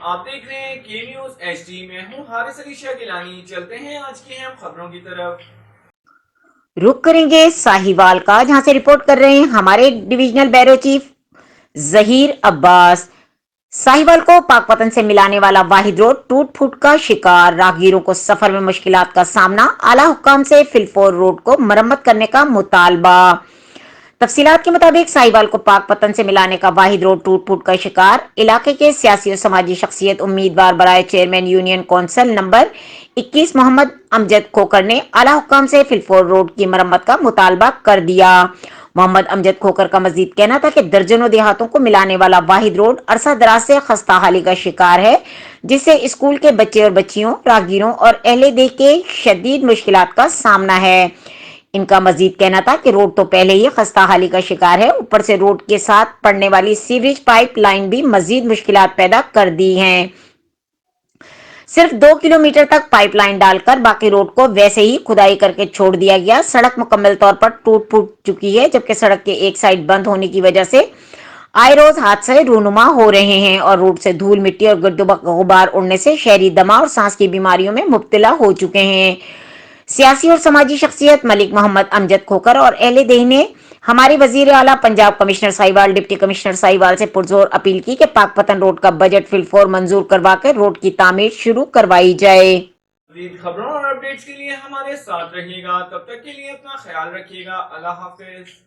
آپ دیکھ رہے ہیں کے نیوز ایچ ڈی میں ہوں حارث علی شاہ گیلانی. چلتے ہیں آج کی اہم خبروں کی طرف. رخ کریں گے ساہیوال کا، جہاں سے رپورٹ کر رہے ہیں ہمارے ڈویژنل بیورو چیف ظہیر عباس. ساہیوال کو پاک پتن سے ملانے والا واحد روڈ ٹوٹ پھوٹ کا شکار، راہگیروں کو سفر میں مشکلات کا سامنا، اعلی حکام سے فی الفور روڈ کو مرمت کرنے کا مطالبہ. تفصیلات کے مطابق ساہیوال کو پاک پتن سے ملانے کا واحد روڈ ٹوٹ پھوٹ کا شکار. علاقے کے سیاسی اور سماجی شخصیت امیدوار برائے چیئرمین یونین کونسل نمبر 21 محمد امجد کھوکھر نے اعلی حکام سے فی الفور روڈ کی مرمت کا مطالبہ کر دیا. محمد امجد کھوکھر کا مزید کہنا تھا کہ درجنوں دیہاتوں کو ملانے والا واحد روڈ عرصہ دراز سے خستہ حالی کا شکار ہے، جس سے اسکول کے بچے اور بچیوں، راہگیروں اور اہل دیہی کے شدید مشکلات کا سامنا ہے. ان کا مزید کہنا تھا کہ روڈ تو پہلے ہی خستہ حالی کا شکار ہے، اوپر سے روڈ کے ساتھ پڑنے والی سیوریج پائپ لائن بھی مزید مشکلات پیدا کر دی ہیں. صرف 2 کلومیٹر تک پائپ لائن ڈال کر باقی روڈ کو ویسے ہی کھدائی کر کے چھوڑ دیا گیا. سڑک مکمل طور پر ٹوٹ پھوٹ چکی ہے، جبکہ سڑک کے ایک سائڈ بند ہونے کی وجہ سے آئے روز حادثے رونما ہو رہے ہیں اور روڈ سے دھول مٹی اور گرد و غبار اڑنے سے شہری دمہ اور سانس کی بیماریوں میں مبتلا ہو چکے ہیں. سیاسی اور سماجی شخصیت ملک محمد امجد کھوکھر اور اہل دیہی نے ہمارے وزیر اعلیٰ Punjab commissioner Sahiwal, deputy commissioner Sahiwal سے پرزور اپیل کی کہ پاک پتن روڈ کا بجٹ فی الفور منظور کروا کر روڈ کی تعمیر شروع کروائی جائے. مزید خبروں اور اپڈیٹس کے لیے ہمارے ساتھ رہیے گا. تب تک کے لیے اپنا خیال رکھیے گا. اللہ حافظ.